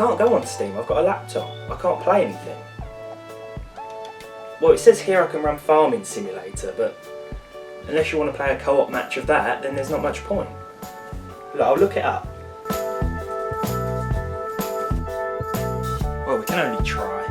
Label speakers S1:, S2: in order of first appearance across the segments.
S1: can't go on Steam, I've got a laptop. I can't play anything. Well, it says here I can run Farming Simulator, but unless you want to play a co-op match of that, then there's not much point. Look, I'll look it up. Well, we can only try.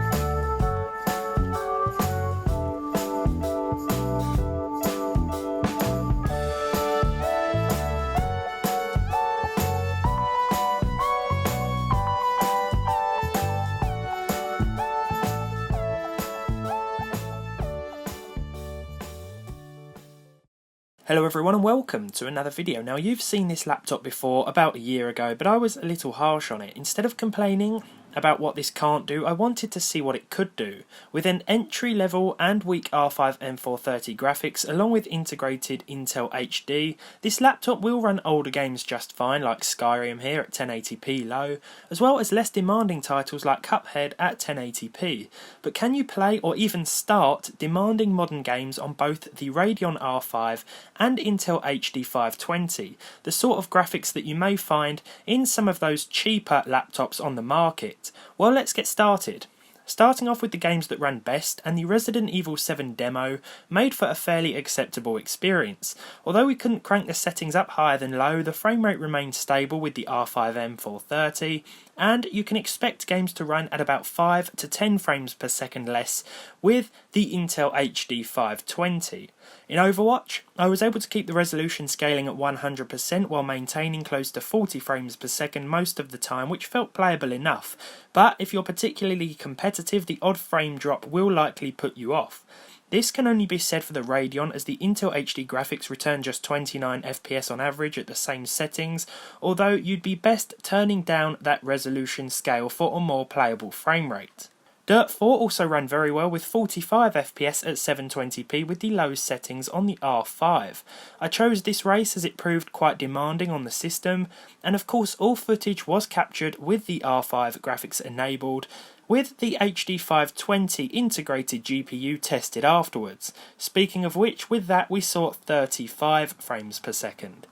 S1: Hello everyone and welcome to another video. Now you've seen this laptop before about a year ago, but I was a little harsh on it. Instead of complaining about what this can't do, I wanted to see what it could do. With an entry level and weak R5 M430 graphics along with integrated Intel HD, this laptop will run older games just fine like Skyrim here at 1080p low, as well as less demanding titles like Cuphead at 1080p. But can you play or even start demanding modern games on both the Radeon R5 and Intel HD 520, the sort of graphics that you may find in some of those cheaper laptops on the market? Well, let's get started. Starting off with the games that ran best, and the Resident Evil 7 demo made for a fairly acceptable experience. Although we couldn't crank the settings up higher than low, the frame rate remained stable with the R5 M430, and you can expect games to run at about 5 to 10 frames per second less with the Intel HD 520. In Overwatch, I was able to keep the resolution scaling at 100% while maintaining close to 40 frames per second most of the time, which felt playable enough. But if you're particularly competitive, the odd frame drop will likely put you off. This can only be said for the Radeon, as the Intel HD graphics return just 29 FPS on average at the same settings, although you'd be best turning down that resolution scale for a more playable frame rate. Dirt 4 also ran very well with 45 FPS at 720p with the low settings on the R5. I chose this race as it proved quite demanding on the system, and of course all footage was captured with the R5 graphics enabled, with the HD 520 integrated GPU tested afterwards. Speaking of which, with that we saw 35 frames per second.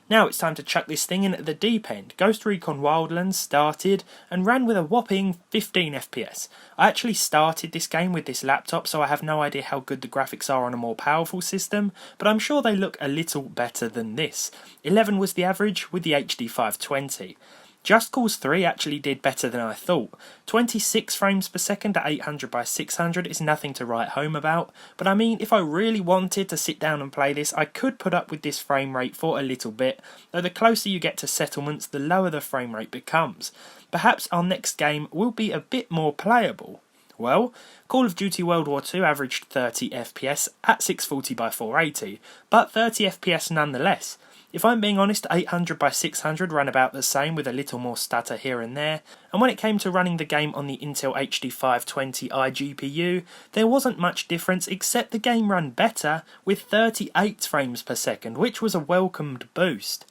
S1: Now it's time to chuck this thing in at the deep end. Ghost Recon Wildlands started and ran with a whopping 15 FPS. I actually started this game with this laptop, so I have no idea how good the graphics are on a more powerful system, but I'm sure they look a little better than this. 11 was the average with the HD 520. Just Cause 3 actually did better than I thought. 26 frames per second at 800 by 600 is nothing to write home about, but I mean, if I really wanted to sit down and play this, I could put up with this frame rate for a little bit, though the closer you get to settlements, the lower the frame rate becomes. Perhaps our next game will be a bit more playable. Well, Call of Duty World War II averaged 30 FPS at 640 by 480, but 30 FPS nonetheless. If I'm being honest, 800 by 600 ran about the same with a little more stutter here and there, and when it came to running the game on the Intel HD 520 iGPU, there wasn't much difference except the game ran better with 38 frames per second, which was a welcomed boost.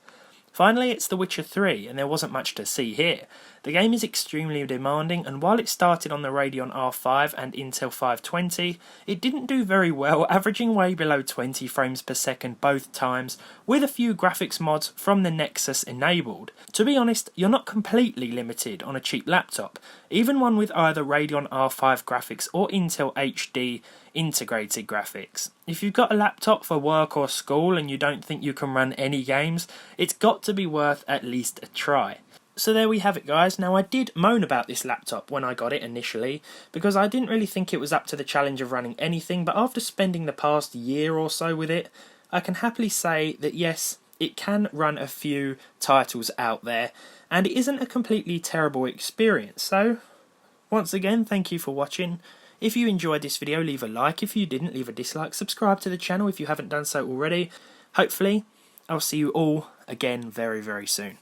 S1: Finally, it's The Witcher 3, and there wasn't much to see here. The game is extremely demanding, and while it started on the Radeon R5 and Intel 520, it didn't do very well, averaging way below 20 frames per second both times, with a few graphics mods from the Nexus enabled. To be honest, you're not completely limited on a cheap laptop, even one with either Radeon R5 graphics or Intel HD integrated graphics. If you've got a laptop for work or school and you don't think you can run any games, it's got to be worth at least a try. So there we have it, guys. Now I did moan about this laptop when I got it initially, because I didn't really think it was up to the challenge of running anything, but after spending the past year or so with it, I can happily say that yes, it can run a few titles out there, and it isn't a completely terrible experience. So, once again, thank you for watching. If you enjoyed this video, leave a like. If you didn't, leave a dislike. Subscribe to the channel if you haven't done so already. Hopefully, I'll see you all again very, very soon.